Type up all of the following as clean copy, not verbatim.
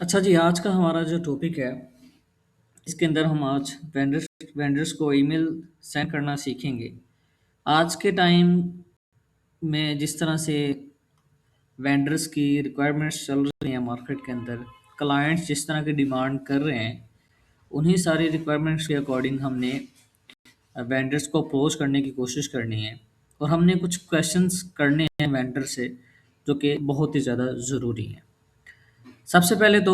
अच्छा जी, आज का हमारा जो टॉपिक है, इसके अंदर हम आज वेंडर्स वेंडर्स को ईमेल सेंड करना सीखेंगे। आज के टाइम में जिस तरह से वेंडर्स की रिक्वायरमेंट्स चल रही हैं मार्केट के अंदर, क्लाइंट्स जिस तरह की डिमांड कर रहे हैं, उन्हीं सारी रिक्वायरमेंट्स के अकॉर्डिंग हमने वेंडर्स को अप्रोच करने की कोशिश करनी है और हमने कुछ क्वेश्चंस करने हैं वेंडर से, जो कि बहुत ही ज़्यादा ज़रूरी हैं। सबसे पहले तो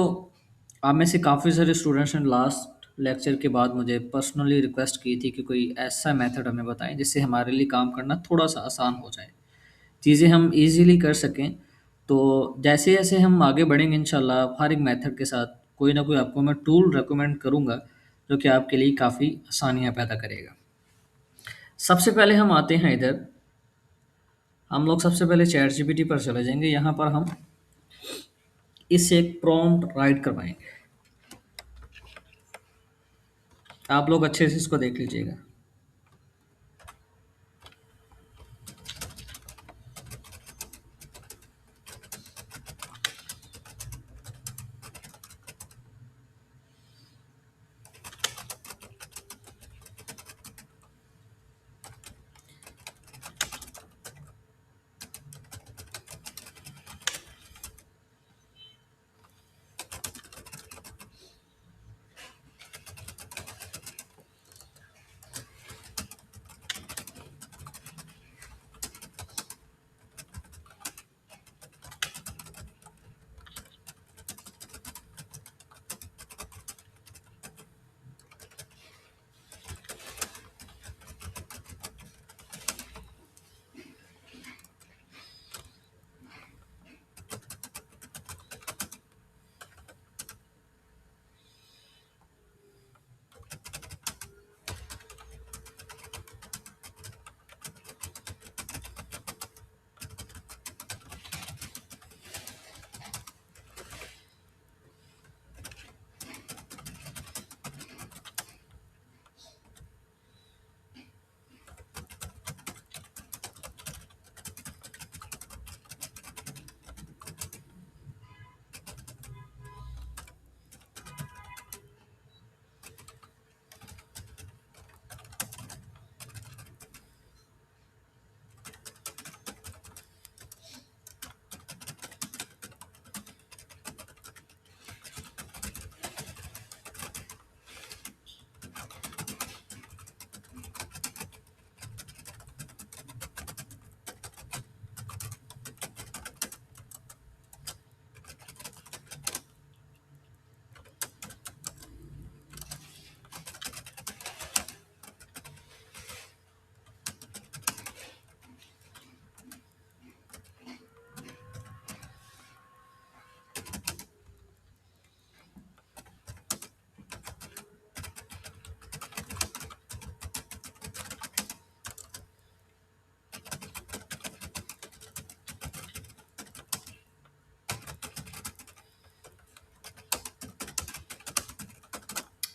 आप में से काफ़ी सारे स्टूडेंट्स ने लास्ट लेक्चर के बाद मुझे पर्सनली रिक्वेस्ट की थी कि कोई ऐसा मेथड हमें बताएं जिससे हमारे लिए काम करना थोड़ा सा आसान हो जाए, चीज़ें हम इजीली कर सकें। तो जैसे जैसे हम आगे बढ़ेंगे इंशाल्लाह हर एक मेथड के साथ कोई ना कोई आपको मैं टूल रेकमेंड करूँगा जो कि आपके लिए काफ़ी आसानियाँ पैदा करेगा। सबसे पहले हम आते हैं इधर, हम लोग सबसे पहले चैट जीपीटी पर चले जाएंगे। यहाँ पर हम इससे एक प्रॉम्प्ट राइट करवाएंगे। आप लोग अच्छे से इसको देख लीजिएगा।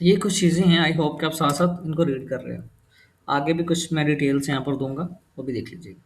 ये कुछ चीज़ें हैं, आई होप कि आप साथ साथ इनको रीड कर रहे हो। आगे भी कुछ मैं डिटेल्स यहाँ पर दूंगा, वो भी देख लीजिएगा।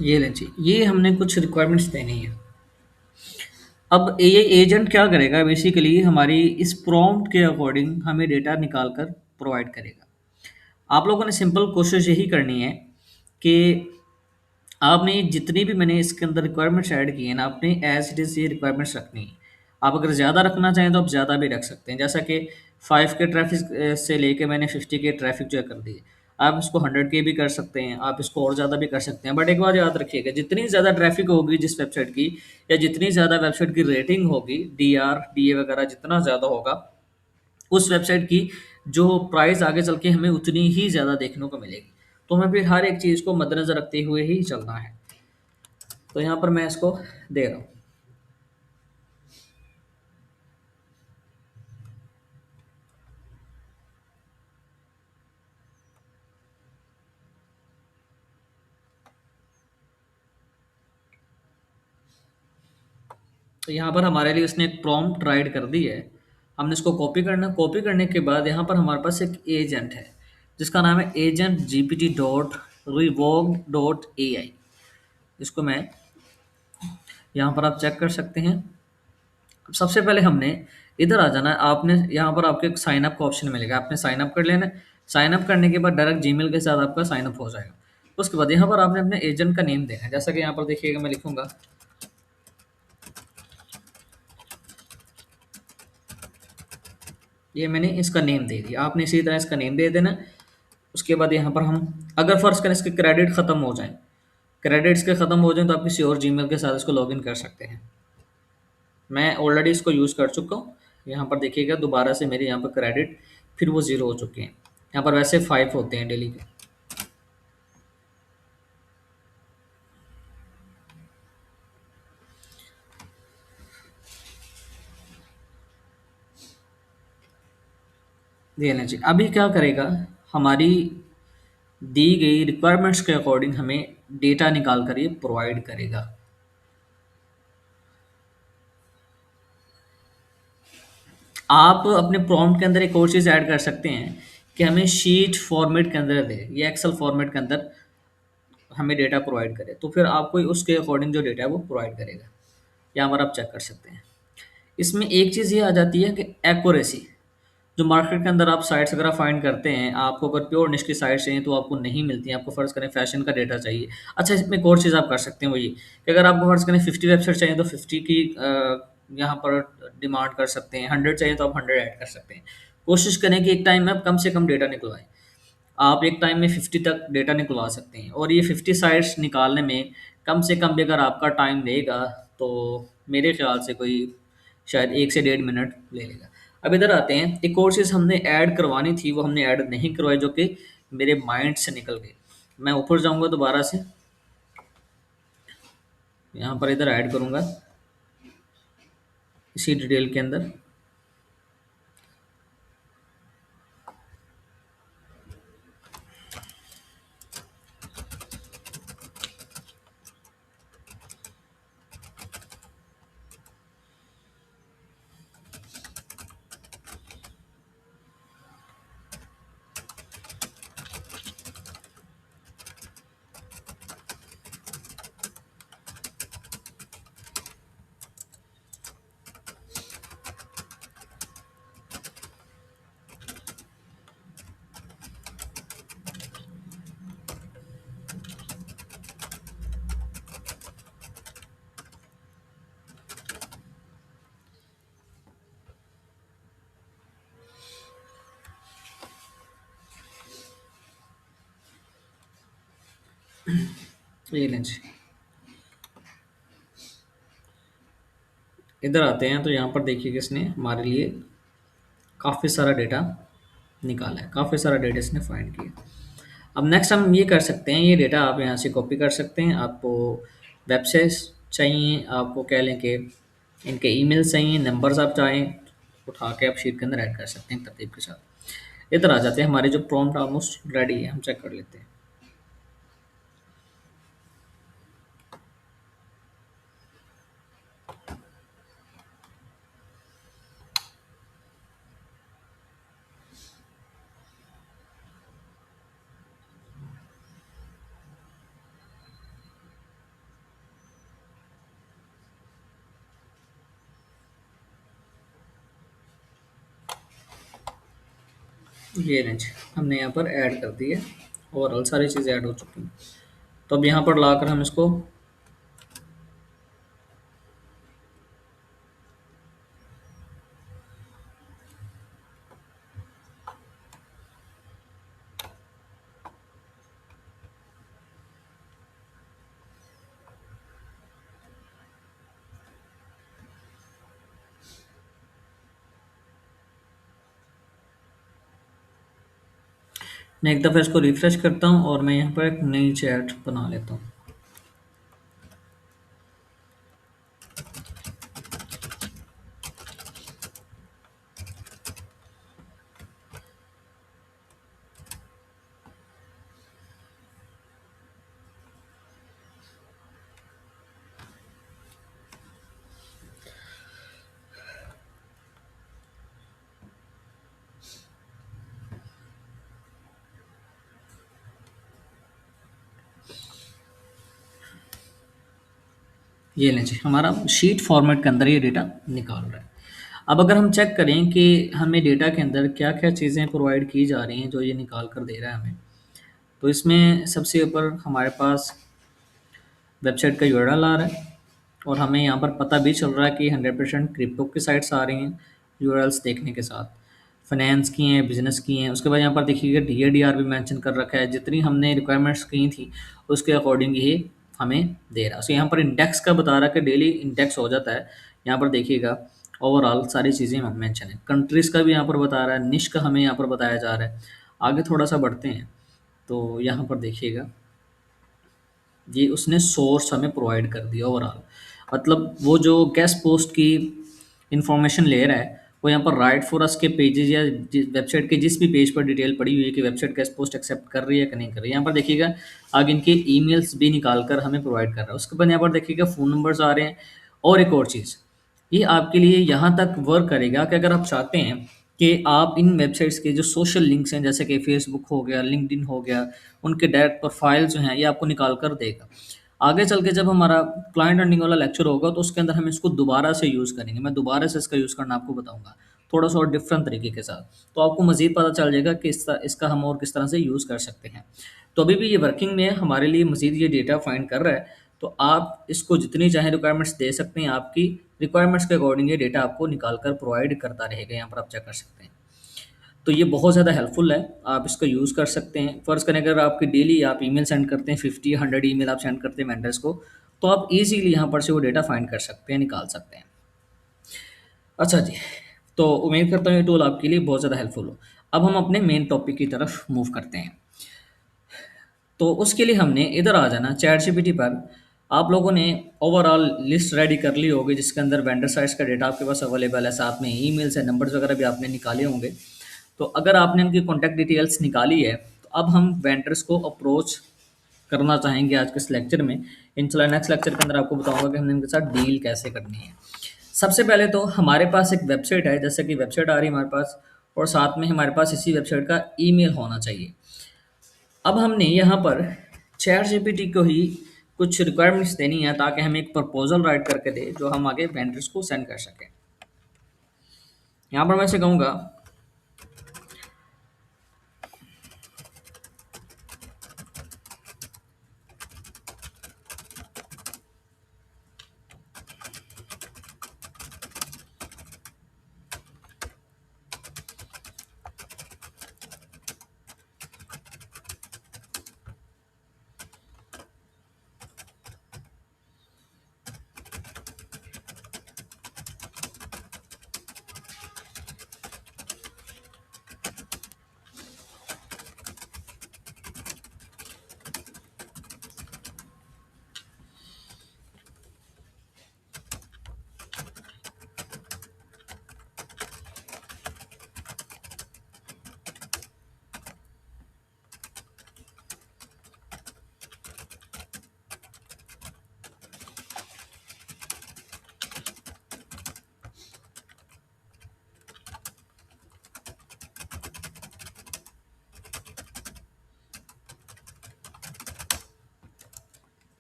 ये लें जी, ये हमने कुछ रिक्वायरमेंट्स देनी है। अब ये एजेंट क्या करेगा, बेसिकली हमारी इस प्रॉम्प्ट के अकॉर्डिंग हमें डेटा निकाल कर प्रोवाइड करेगा। आप लोगों ने सिंपल कोशिश यही करनी है कि आपने जितनी भी मैंने इसके अंदर रिक्वायरमेंट्स ऐड की हैं ना, आपने एज इट इज़ ये रिक्वायरमेंट्स रखनी है। आप अगर ज़्यादा रखना चाहें तो आप ज़्यादा भी रख सकते हैं, जैसा कि 5 के ट्रैफिक से लेके मैंने 50 के ट्रैफिक जो है कर दी है। आप इसको 100 के भी कर सकते हैं, आप इसको और ज़्यादा भी कर सकते हैं, बट एक बात याद रखिएगा, जितनी ज़्यादा ट्रैफिक होगी जिस वेबसाइट की, या जितनी ज़्यादा वेबसाइट की रेटिंग होगी, डी आर डी ए वगैरह जितना ज़्यादा होगा, उस वेबसाइट की जो प्राइस आगे चल के हमें उतनी ही ज़्यादा देखने को मिलेगी। तो हमें फिर हर एक चीज़ को मद्देनज़र रखते हुए ही चलना है। तो यहाँ पर मैं इसको दे रहा हूँ। तो यहाँ पर हमारे लिए उसने एक प्रॉम्प्ट राइट कर दी है। हमने इसको कॉपी करना, कॉपी करने के बाद यहाँ पर हमारे पास एक एजेंट है जिसका नाम है agent GPT dot revog dot A I. इसको मैं यहाँ पर आप चेक कर सकते हैं। अब सबसे पहले हमने इधर आ जाना है। आपने यहाँ पर आपको एक साइन अप का ऑप्शन मिलेगा, आपने साइन अप कर लेना है। साइन अप करने के बाद डायरेक्ट जीमेल के साथ आपका साइन अप हो जाएगा। उसके बाद यहाँ पर आपने अपने एजेंट का नेम देना है, जैसा कि यहाँ पर देखिएगा मैं लिखूंगा, ये मैंने इसका नेम दे दिया, आपने इसी तरह इसका नेम दे देना। उसके बाद यहाँ पर हम अगर फर्ज करें इसके क्रेडिट ख़त्म हो जाएँ, क्रेडिट इसके ख़त्म हो जाएँ तो आप किसी और जीमेल के साथ इसको लॉगिन कर सकते हैं। मैं ऑलरेडी इसको यूज़ कर चुका हूँ। यहाँ पर देखिएगा दोबारा से मेरे यहाँ पर क्रेडिट फिर वो ज़ीरो हो चुके हैं। यहाँ पर वैसे 5 होते हैं डेली के। ये लेना चाहिए। अभी क्या करेगा, हमारी दी गई रिक्वायरमेंट्स के अकॉर्डिंग हमें डेटा निकाल कर ये प्रोवाइड करेगा। आप अपने प्रॉम्प्ट के अंदर एक और चीज़ ऐड कर सकते हैं कि हमें शीट फॉर्मेट के अंदर दे या एक्सेल फॉर्मेट के अंदर हमें डेटा प्रोवाइड करे, तो फिर आपको उसके अकॉर्डिंग जो डेटा है वो प्रोवाइड करेगा। यहाँ पर आप चेक कर सकते हैं। इसमें एक चीज़ ये आ जाती है कि एक्यूरेसी, जो मार्केट के अंदर आप साइट्स वगैरह फाइंड करते हैं, आपको अगर प्योर निश की साइट्स चाहिए तो आपको नहीं मिलती हैं, आपको फ़र्ज़ करें फैशन का डेटा चाहिए। अच्छा, इसमें एक और चीज़ आप कर सकते हैं वो ये कि अगर आपको फ़र्ज़ करें 50 वेबसाइट चाहिए तो 50 की यहाँ पर डिमांड कर सकते हैं, 100 चाहिए तो आप 100 ऐड कर सकते हैं। कोशिश करें कि एक टाइम में आप कम से कम डेटा निकलवाएँ। आप एक टाइम में 50 तक डेटा निकलवा सकते हैं, और ये 50 साइट्स निकालने में कम से कम भी अगर आपका टाइम लेगा तो मेरे ख्याल से कोई शायद 1 से डेढ़ मिनट ले लेगा। अब इधर आते हैं, एक और चीज़ हमने ऐड करवानी थी वो हमने ऐड नहीं करवाई, जो कि मेरे माइंड से निकल गई। मैं ऊपर जाऊँगा दोबारा से, यहाँ पर इधर ऐड करूँगा इसी डिटेल के अंदर। ये लें जी, इधर आते हैं तो यहाँ पर देखिए कि इसने हमारे लिए काफ़ी सारा डेटा निकाला है, काफ़ी सारा डेटा इसने फाइंड किया। अब नेक्स्ट हम ये कर सकते हैं, ये डेटा आप यहाँ से कॉपी कर सकते हैं। आपको वेबसाइट्स चाहिए, आपको कह लें कि इनके ईमेल चाहिए, नंबर्स आप चाहें उठा के आप शीट के अंदर ऐड कर सकते हैं तरतीब के साथ। इधर आ जाते हैं, हमारे जो प्रॉम्प्ट ऑलमोस्ट रेडी है, हम चेक कर लेते हैं। ये रेंज हमने यहाँ पर ऐड कर दी है। ओवरऑल सारी चीज़ें ऐड हो चुकी हैं। तो अब यहाँ पर लाकर हम इसको मैं एक दफ़ा इसको रिफ्रेश करता हूँ और मैं यहाँ पर एक नई चैट बना लेता हूँ। ये लें जी, हमारा शीट फॉर्मेट के अंदर ये डेटा निकाल रहा है। अब अगर हम चेक करें कि हमें डेटा के अंदर क्या-क्या चीज़ें प्रोवाइड की जा रही हैं जो ये निकाल कर दे रहा है हमें। तो इसमें सबसे ऊपर हमारे पास वेबसाइट का यूआरएल आ रहा है और हमें यहाँ पर पता भी चल रहा है कि 100% क्रिप्टो की साइट्स आ रही हैं यूआरएल्स देखने के साथ। फाइनेंस की हैं, बिज़नेस की हैं, उसके बाद यहाँ पर देखिएगा डीएडीआर भी मेंशन कर रखा है। जितनी हमने रिक्वायरमेंट्स की थी उसके अकॉर्डिंग ये हमें दे रहा है। सो यहाँ पर इंडेक्स का बता रहा है कि डेली इंडेक्स हो जाता है। यहाँ पर देखिएगा ओवरऑल सारी चीज़ें मेंशन है। कंट्रीज़ का भी यहाँ पर बता रहा है, निश का हमें यहाँ पर बताया जा रहा है। आगे थोड़ा-सा बढ़ते हैं, तो यहाँ पर देखिएगा ये उसने सोर्स हमें प्रोवाइड कर दिया ओवरऑल। मतलब वो जो गेस्ट पोस्ट की इंफॉर्मेशन ले रहा है वो यहाँ पर राइट फॉर अस के पेजेस या वेबसाइट के जिस भी पेज पर डिटेल पड़ी हुई है कि वेबसाइट गेस्ट पोस्ट एक्सेप्ट कर रही है कि नहीं कर रही है। यहाँ पर देखिएगा आगे इनके ईमेल्स भी निकाल कर हमें प्रोवाइड कर रहा है। उसके बाद यहाँ पर देखिएगा फ़ोन नंबर्स आ रहे हैं। और एक और चीज़, ये आपके लिए यहाँ तक वर्क करेगा कि अगर आप चाहते हैं कि आप इन वेबसाइट्स के जो सोशल लिंक्स हैं जैसे कि फेसबुक हो गया, लिंक्डइन हो गया, उनके डायरेक्ट प्रोफाइल जो हैं ये आपको निकाल कर देगा। आगे चल के जब हमारा क्लाइंट अर्निंग वाला लेक्चर होगा तो उसके अंदर हम इसको दोबारा से यूज़ करेंगे। मैं दोबारा से इसका यूज़ करना आपको बताऊँगा, थोड़ा-सा और डिफरेंट तरीके के साथ। तो आपको मज़ीद पता चल जाएगा कि इसका हम और किस तरह से यूज़ कर सकते हैं। तो अभी भी ये वर्किंग में है, हमारे लिए मज़ीद ये डेटा फाइंड कर रहा है। तो आप इसको जितनी चाहें रिक्वायरमेंट्स दे सकते हैं, आपकी रिक्वायरमेंट्स के अकॉर्डिंग ये डेटा आपको निकाल कर प्रोवाइड करता रहेगा। यहाँ पर आप चेक कर सकते हैं। तो ये बहुत ज़्यादा हेल्पफुल है, आप इसका यूज़ कर सकते हैं। फ़र्ज़ करें अगर आपकी डेली आप ईमेल सेंड करते हैं 50 100 ईमेल आप सेंड करते हैं वेंडर्स को, तो आप ईज़िली यहाँ पर से वो डेटा फाइंड कर सकते हैं, निकाल सकते हैं। अच्छा जी, तो उम्मीद करता हूँ ये टूल आपके लिए बहुत ज़्यादा हेल्पफुल हो। अब हम अपने मेन टॉपिक की तरफ मूव करते हैं। तो उसके लिए हमने इधर आ जाना चैटजीपीटी पर। आप लोगों ने ओवरऑल लिस्ट रेडी कर ली होगी जिसके अंदर वेंडर साइट्स का डेटा आपके पास अवेलेबल है, साथ में ईमेल्स है, नंबर्स वगैरह भी आपने निकाले होंगे। तो अगर आपने उनकी कॉन्टैक्ट डिटेल्स निकाली है तो अब हम वेंडर्स को अप्रोच करना चाहेंगे आज के इस लेक्चर में। इंशाल्लाह नेक्स्ट लेक्चर के अंदर आपको बताऊंगा कि हमने इनके साथ डील कैसे करनी है। सबसे पहले तो हमारे पास एक वेबसाइट है, जैसे कि वेबसाइट आ रही है हमारे पास और साथ में हमारे पास इसी वेबसाइट का ईमेल होना चाहिए। अब हमने यहाँ पर चैट जीपीटी को ही कुछ रिक्वायरमेंट्स देनी है ताकि हमें एक प्रपोजल राइट करके दे जो हम आगे वेंडर्स को सेंड कर सकें। यहाँ पर मैं से कहूँगा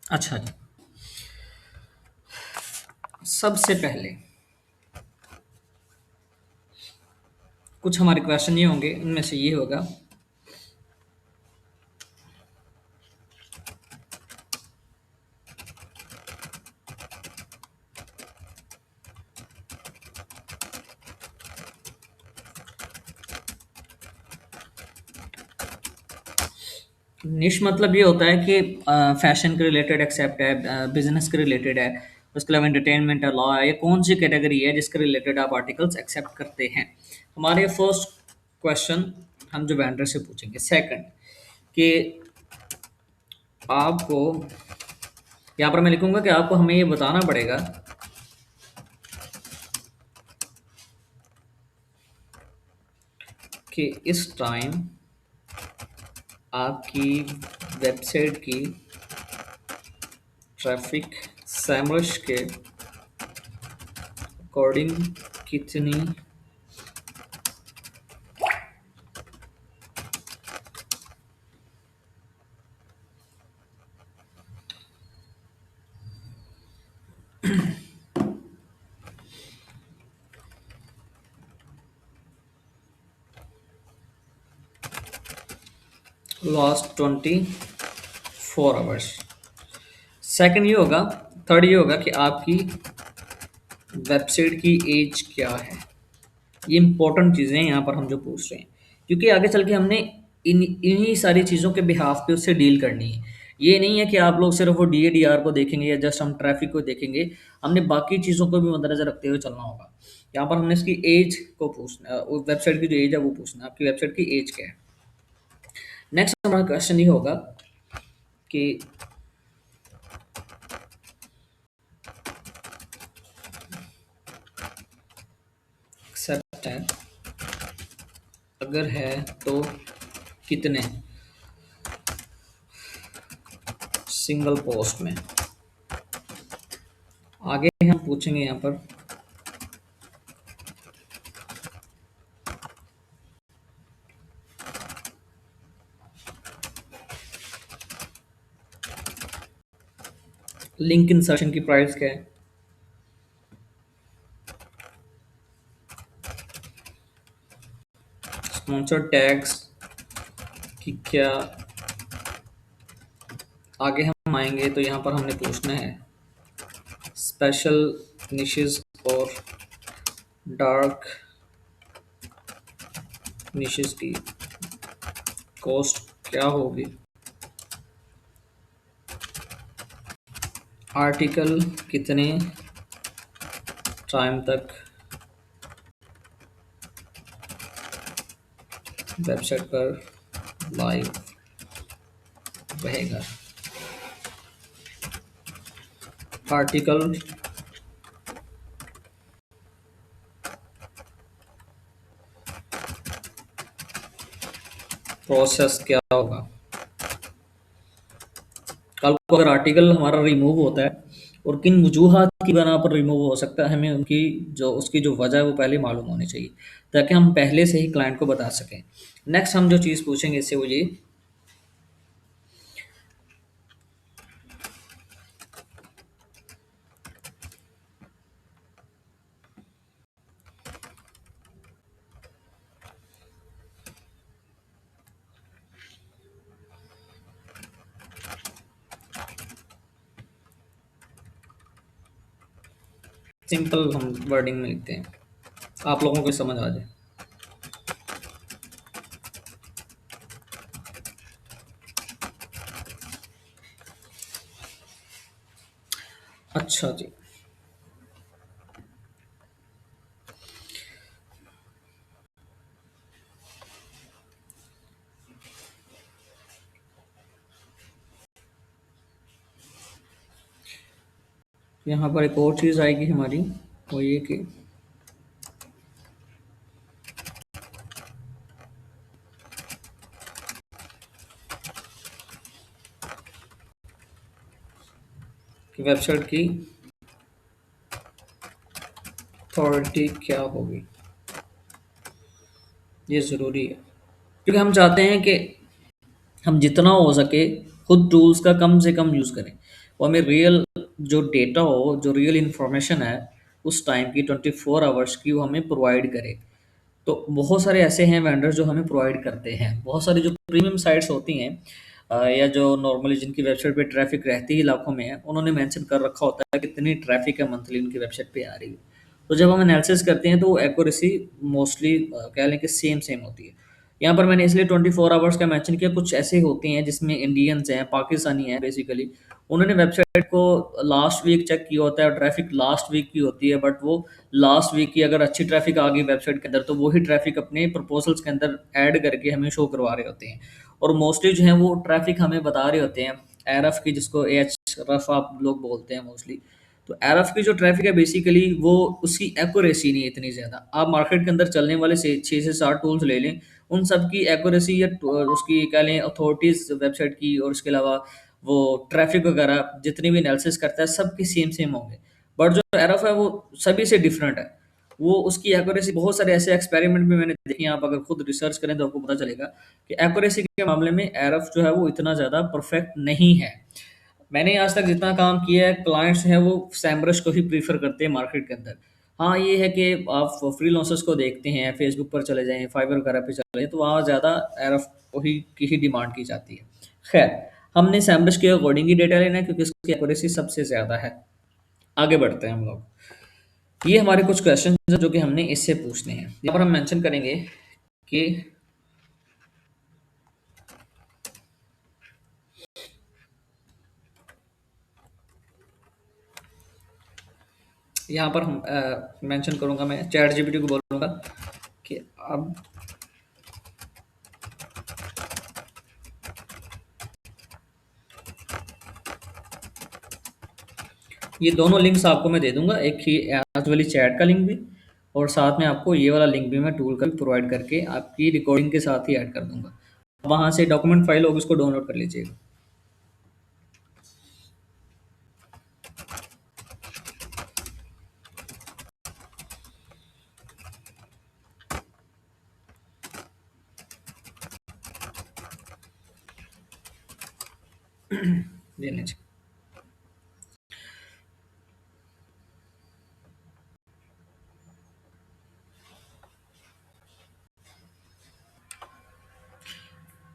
अच्छा जी, सबसे पहले कुछ हमारे क्वेश्चन ये होंगे, इनमें से ये होगा। निश मतलब ये होता है कि फैशन के रिलेटेड एक्सेप्ट है, बिजनेस के रिलेटेड है, उसके अलावा एंटरटेनमेंट है, लॉ है, ये कौन सी कैटेगरी है जिसके रिलेटेड आप आर्टिकल्स एक्सेप्ट करते हैं। हमारे फर्स्ट क्वेश्चन हम जो वेंडर से पूछेंगे। सेकंड कि आपको, यहाँ पर मैं लिखूंगा कि आपको हमें ये बताना पड़ेगा कि इस टाइम आपकी वेबसाइट की ट्रैफिक सैमरश के अकॉर्डिंग कितनी लास्ट 24 आवर्स। सेकंड ये होगा, थर्ड ये होगा कि आपकी वेबसाइट की एज क्या है। ये इंपॉर्टेंट चीज़ें हैं यहाँ पर हम जो पूछ रहे हैं, क्योंकि आगे चल के हमने इन्हीं सारी चीज़ों के बिहाफ पे उससे डील करनी है। ये नहीं है कि आप लोग सिर्फ वो डी ए डी आर को देखेंगे या जस्ट हम ट्रैफिक को देखेंगे, हमने बाकी चीज़ों को भी मद्देनजर रखते हुए चलना होगा। यहाँ पर हमने इसकी एज को पूछना है, वेबसाइट की जो एज है वो पूछना है, आपकी वेबसाइट की एज क्या है। नेक्स्ट हमारा क्वेश्चन ये होगा कि एक्सेप्ट है, अगर है तो कितने सिंगल पोस्ट में। आगे हम पूछेंगे यहाँ पर लिंक इंसर्शन की प्राइस क्या है, स्पॉन्सर टैग्स की क्या। आगे हम आएंगे तो यहाँ पर हमने पूछना है स्पेशल निशेस और डार्क निशेस की कॉस्ट क्या होगी। आर्टिकल कितने टाइम तक वेबसाइट पर लाइव रहेगा। आर्टिकल प्रोसेस क्या होगा। कल को अगर आर्टिकल हमारा रिमूव होता है और किन वजूहात की बना पर रिमूव हो सकता है, हमें उनकी जो उसकी जो वजह है वो पहले मालूम होनी चाहिए, ताकि हम पहले से ही क्लाइंट को बता सकें। नेक्स्ट हम जो चीज़ पूछेंगे इससे वो ये, सिंपल हम वर्डिंग में लिखते हैं, आप लोगों को समझ आ जाए। अच्छा जी, यहाँ पर एक और चीज़ आएगी हमारी, वो ये कि वेबसाइट की अथॉरिटी क्या होगी। ये ज़रूरी है, क्योंकि हम चाहते हैं कि हम जितना हो सके खुद टूल्स का कम से कम यूज़ करें, और हमें रियल जो डेटा हो, जो रियल इंफॉर्मेशन है उस टाइम की 24 आवर्स की, वो हमें प्रोवाइड करे। तो बहुत सारे ऐसे हैं वेंडर जो हमें प्रोवाइड करते हैं। बहुत सारी जो प्रीमियम साइट्स होती हैं या जो नॉर्मली जिनकी वेबसाइट पे ट्रैफ़िक रहती ही लाखों में है, उन्होंने मेंशन कर रखा होता है कितनी ट्रैफ़िक है मंथली उनकी वेबसाइट पे आ रही है। तो जब हम एनालिसिस करते हैं तो वो एक्यूरेसी मोस्टली कह लें कि सेम होती है। यहाँ पर मैंने इसलिए 24 आवर्स का मेंशन किया, कुछ ऐसे होते हैं जिसमें इंडियंस हैं, पाकिस्तानी हैं बेसिकली, उन्होंने वेबसाइट को लास्ट वीक चेक किया होता है और ट्रैफ़िक लास्ट वीक की होती है, बट वो लास्ट वीक की अगर अच्छी ट्रैफ़िक आ गई वेबसाइट के अंदर, तो वही ट्रैफ़िक अपने प्रपोज़ल्स के अंदर ऐड करके हमें शो करवा रहे होते हैं। और मोस्टली जो है वो ट्रैफ़िक हमें बता रहे होते हैं, एरफ की, जिसको एएचरफ आप लोग बोलते हैं मोस्टली। तो एरफ की जो ट्रैफ़िक है बेसिकली वो उसकी एक्यूरेसी नहीं है इतनी ज़्यादा। आप मार्केट के अंदर चलने वाले से 6 से 7 टूल्स ले लें, उन सब की एक्यूरेसी या उसकी कह लें अथॉरिटीज़ वेबसाइट की और उसके अलावा वो ट्रैफ़िक वगैरह जितनी भी एनालिसिस करता है, सबके सेम होंगे। बट जो एरफ है वो सभी से डिफरेंट है। वो उसकी एक्यूरेसी, बहुत सारे ऐसे एक्सपेरिमेंट भी मैंने देखे हैं, आप अगर खुद रिसर्च करें तो आपको पता चलेगा कि एक्यूरेसी के मामले में एरफ जो है वो इतना ज़्यादा परफेक्ट नहीं है। मैंने आज तक जितना काम किया है, क्लाइंट्स हैं वो सैमरश को ही प्रेफ़र करते हैं मार्केट के अंदर। हाँ, ये है कि आप फ्रीलांसर्स को देखते हैं, फेसबुक पर चले जाएँ, फाइवर वगैरह पे चले जाएँ, तो वहाँ ज़्यादा एरफ को ही की ही डिमांड की जाती है। खैर, हमने सैमरश के अकॉर्डिंग ही डेटा लेना है क्योंकि उसकी एक्यूरेसी सबसे ज़्यादा है। आगे बढ़ते हैं हम लोग। ये हमारे कुछ क्वेश्चन हैं जो कि हमने इससे पूछने हैं। यहाँ पर हम मेंशन करेंगे कि यहाँ पर हम मेंशन करूँगा, मैं चैट जीपीटी को बोलूँगा कि अब ये दोनों लिंक्स आपको मैं दे दूँगा, एक ही आज वाली चैट का लिंक भी और साथ में आपको ये वाला लिंक भी मैं टूल का भी प्रोवाइड करके आपकी रिकॉर्डिंग के साथ ही ऐड कर दूँगा। वहाँ से डॉक्यूमेंट फाइल होगी, उसको डाउनलोड कर लीजिएगा। ले लीजिए।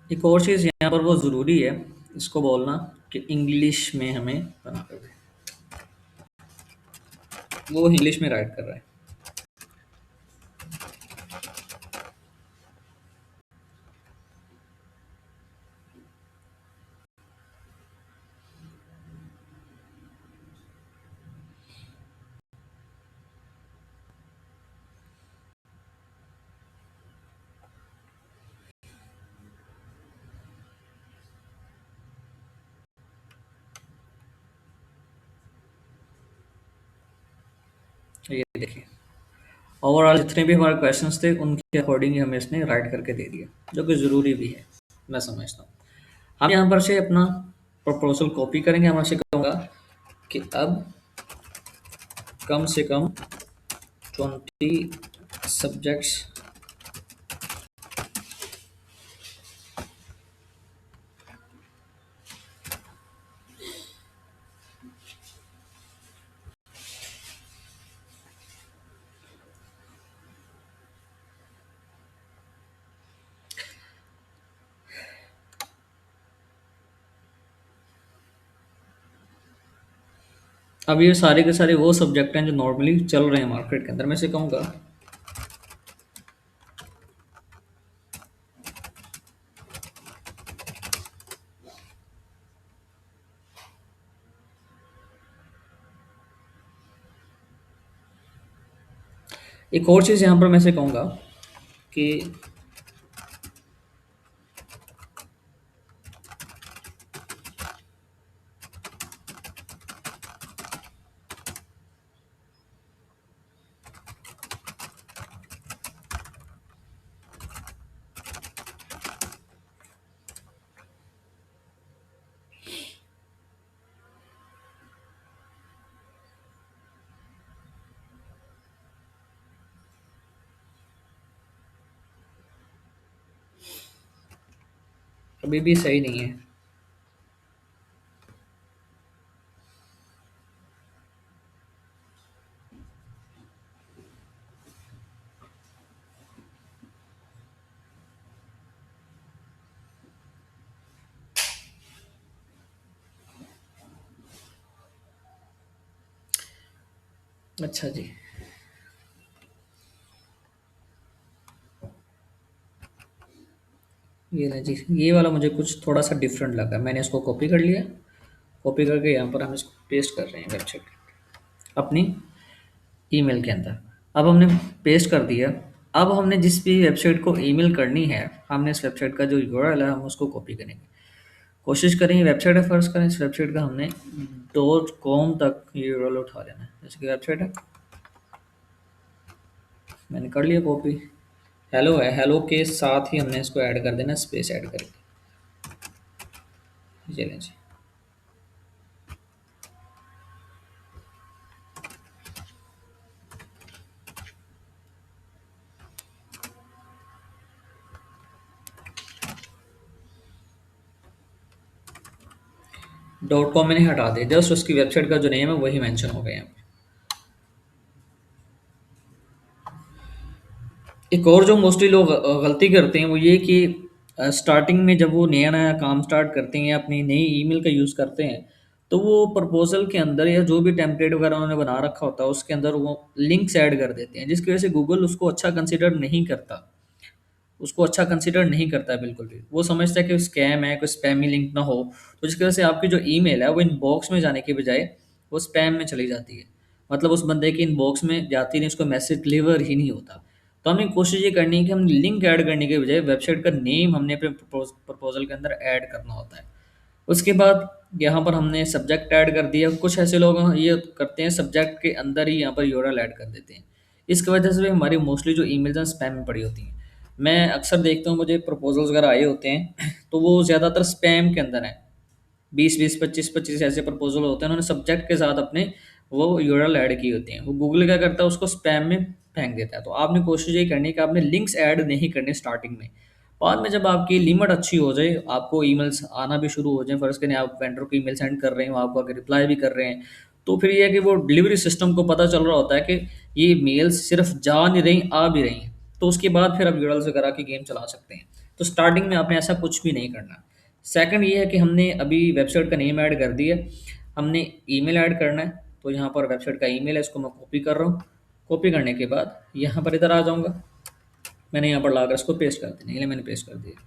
एक और चीज़ यहाँ पर बहुत ज़रूरी है, इसको बोलना कि इंग्लिश में हमें बना कर दें। वो इंग्लिश में राइट कर रहा है। ये देखिए, ओवरऑल जितने भी हमारे क्वेश्चंस थे उनके अकॉर्डिंग ही हमें इसने राइट करके दे दिया, जो कि ज़रूरी भी है, मैं समझता हूँ। हम यहाँ पर से अपना प्रपोजल कॉपी करेंगे। हम ऐसे कहूँगा कि अब कम से कम 20 सब्जेक्ट्स। अब ये सारे के सारे वो सब्जेक्ट हैं जो नॉर्मली चल रहे हैं मार्केट के अंदर। मैं से कहूँगा एक और चीज़ यहाँ पर मैं से कहूँगा कि अभी भी सही नहीं है। अच्छा जी। ये ना जी, ये वाला मुझे कुछ थोड़ा सा डिफरेंट लगा, मैंने इसको कॉपी कर लिया। कॉपी करके यहाँ पर हम इसको पेस्ट कर रहे हैं वेबसाइट अपनी ईमेल के अंदर। अब हमने पेस्ट कर दिया। अब हमने जिस भी वेबसाइट को ईमेल करनी है, हमने इस वेबसाइट का जो यूआरएल है हम उसको कॉपी करेंगे। कोशिश करेंगे वेबसाइट है फर्स्ट करें, इस वेबसाइट का हमने डॉट कॉम तक ये यूआरएल उठा लेना है। जैसे कि वेबसाइट है, मैंने कर लिया कॉपी। हेलो है, हेलो के साथ ही हमने इसको ऐड कर देना, स्पेस ऐड करके। चलें जी। डॉट कॉम मैंने हटा दिया, जस्ट उसकी वेबसाइट का जो नेम है वही मेंशन हो गया यहाँ पे। एक और जो मोस्टली लोग गलती करते हैं वो ये कि स्टार्टिंग में जब वो नया नया काम स्टार्ट करते हैं या अपनी नई ईमेल का यूज़ करते हैं, तो वो प्रपोजल के अंदर या जो भी टेम्पलेट वगैरह उन्होंने बना रखा होता है उसके अंदर वो लिंक्स ऐड कर देते हैं, जिसकी वजह से गूगल उसको अच्छा कंसिडर नहीं करता। उसको अच्छा कंसिडर नहीं करता है बिल्कुल भी। वो समझता है कि स्कैम है, कोई स्पैमी लिंक ना हो, तो जिसकी वजह से आपकी जो ईमेल है वो इनबॉक्स में जाने के बजाय वो स्पैम में चली जाती है। मतलब उस बंदे के इनबॉक्स में जाती नहीं, उसको मैसेज डिलीवर ही नहीं होता। तो हमें कोशिश ये करनी है कि हम लिंक ऐड करने के बजाय वेबसाइट का नेम हमने अपने प्रपोजल के अंदर ऐड करना होता है। उसके बाद यहाँ पर हमने सब्जेक्ट ऐड कर दिया। कुछ ऐसे लोग ये करते हैं सब्जेक्ट के अंदर ही यहाँ पर यूआरएल ऐड कर देते हैं। इसकी वजह से भी हमारी मोस्टली जो ईमेल्स हैं स्पैम में पड़ी होती हैं। मैं अक्सर देखता हूँ, मुझे प्रपोजल्स वगैरह आए होते हैं तो वो ज़्यादातर स्पैम के अंदर हैं। 20-20, 25-25 ऐसे प्रपोजल होते हैं, उन्होंने सब्जेक्ट के साथ अपने वो यूआरएल ऐड की होती हैं। वो गूगल क्या करता है, उसको स्पैम में फेंक देता है। तो आपने कोशिश ये करनी है कि आपने लिंक्स ऐड नहीं करने स्टार्टिंग में। बाद में जब आपकी लिमिट अच्छी हो जाए, आपको ईमेल्स आना भी शुरू हो जाए, फ़र्ज़ करें आप वेंडर को ईमेल सेंड कर रहे हैं, वो आपको आगे रिप्लाई भी कर रहे हैं, तो फिर ये है कि वो डिलीवरी सिस्टम को पता चल रहा होता है कि ये मेल्स सिर्फ जा नहीं रही, आ भी रही हैं। तो उसके बाद फिर आप यूआरएल्स वगैरह की गेम चला सकते हैं। तो स्टार्टिंग में आपने ऐसा कुछ भी नहीं करना। सेकंड ये है कि हमने अभी वेबसाइट का नेम ऐड कर दिया, हमने ईमेल ऐड करना है। तो यहाँ पर वेबसाइट का ईमेल है, इसको मैं कॉपी कर रहा हूँ। कॉपी करने के बाद यहाँ पर इधर आ जाऊँगा, मैंने यहाँ पर लाकर इसको पेस्ट कर देना, ये मैंने पेस्ट कर दिया।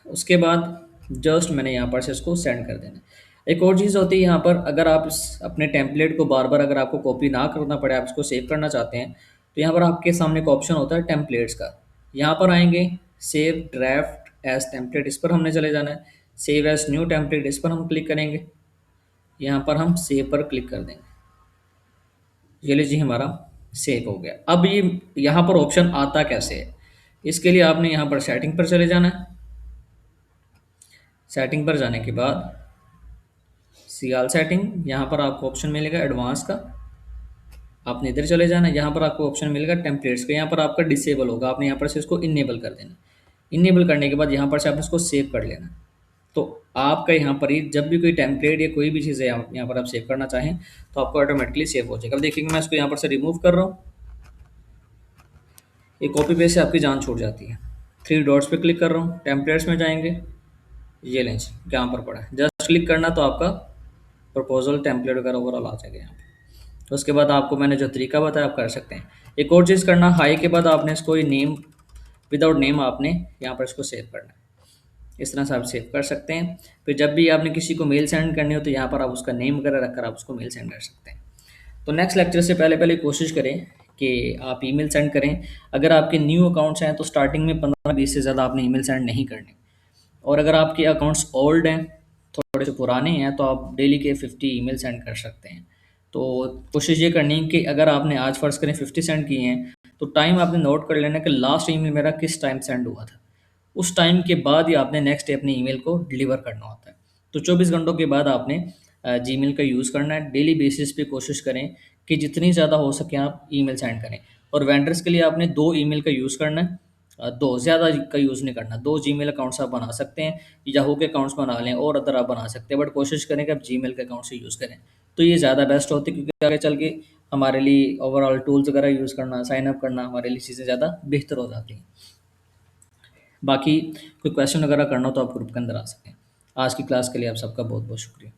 उसके बाद जस्ट मैंने यहाँ पर से इसको सेंड कर देना। एक और चीज़ होती है यहाँ पर, अगर आप अपने टेम्पलेट को बार बार अगर आपको कॉपी ना करना पड़े, आप इसको सेव करना चाहते हैं, तो यहाँ पर आपके सामने एक ऑप्शन होता है टेम्पलेट्स का। यहाँ पर आएंगे, सेव ड्राफ्ट एज टेम्पलेट, इस पर हमने चले जाना है। सेव एज न्यू टेम्पलेट, इस पर हम क्लिक करेंगे। यहाँ पर हम सेव पर क्लिक कर देंगे। ये लीजिए हमारा सेव हो गया। अब ये यहाँ पर ऑप्शन आता कैसे है, इसके लिए आपने यहाँ पर सेटिंग पर चले जाना है। सेटिंग पर जाने के बाद सीआल सेटिंग, यहाँ पर आपको ऑप्शन मिलेगा एडवांस का, आपने इधर चले जाना है। यहाँ पर आपको ऑप्शन मिलेगा टेम्पलेट्स का, यहाँ पर आपका डिसेबल होगा, आपने यहाँ पर से इसको इनेबल कर देना। इनेबल करने के बाद यहाँ पर से आपने इसको सेव कर लेना। तो आपका यहाँ पर ही जब भी कोई टेम्पलेट या कोई भी चीज़ है यहाँ पर आप सेव करना चाहें तो आपको ऑटोमेटिकली सेव हो जाएगा। अब देखिए मैं इसको यहाँ पर से रिमूव कर रहा हूँ, ये कॉपी पेस्ट से आपकी जान छूट जाती है। थ्री डॉट्स पे क्लिक कर रहा हूँ, टेम्पलेट्स में जाएंगे, ये लेंस यहाँ पर पड़ा है, जस्ट क्लिक करना तो आपका प्रपोजल टेम्पलेट वगैरह ओवरऑल आ जाएगा यहाँ पे। तो उसके बाद आपको मैंने जो तरीका बताया आप कर सकते हैं। एक और चीज़ करना, हाई के बाद आपने इसको ये नेम, विदाउट नेम आपने यहाँ पर इसको सेव करना है। इस तरह से आप सेव कर सकते हैं। फिर जब भी आपने किसी को मेल सेंड करनी हो तो यहाँ पर आप उसका नेम वगैरह रखकर आप उसको मेल सेंड कर सकते हैं। तो नेक्स्ट लेक्चर से पहले पहले कोशिश करें कि आप ईमेल सेंड करें। अगर आपके न्यू अकाउंट्स हैं तो स्टार्टिंग में 15-20 से ज़्यादा आपने ईमेल सेंड नहीं करने। और अगर आपके अकाउंट्स ओल्ड हैं, थोड़े से पुराने हैं, तो आप डेली के 50 ईमेल सेंड कर सकते हैं। तो कोशिश ये करनी है कि अगर आपने आज फ़र्ज़ करें 50 सेंड किए हैं, तो टाइम आपने नोट कर लेना कि लास्ट ईमेल मेरा किस टाइम सेंड हुआ था। उस टाइम के बाद ही आपने नेक्स्ट डे अपनी ईमेल को डिलीवर करना होता है। तो 24 घंटों के बाद आपने जीमेल का यूज़ करना है। डेली बेसिस पे कोशिश करें कि जितनी ज़्यादा हो सके आप ईमेल सेंड करें। और वेंडर्स के लिए आपने 2 ईमेल का यूज़ करना है, 2 ज़्यादा का यूज़ नहीं करना। 2 जीमेल अकाउंट्स आप बना सकते हैं, याहू के अकाउंट्स बना लें और अदर आप बना सकते हैं, बट कोशिश करें कि आप जीमेल के अकाउंट से यूज़ करें। तो ये ज़्यादा बेस्ट होती है, क्योंकि आगे चल के हमारे लिए ओवरऑल टूल्स वगैरह यूज़ करना, साइन अप करना हमारे लिए चीज़ें ज़्यादा बेहतर हो जाती हैं। बाकी कोई क्वेश्चन वगैरह करना हो तो आप ग्रुप के अंदर आ सकते हैं। आज की क्लास के लिए आप सबका बहुत बहुत शुक्रिया।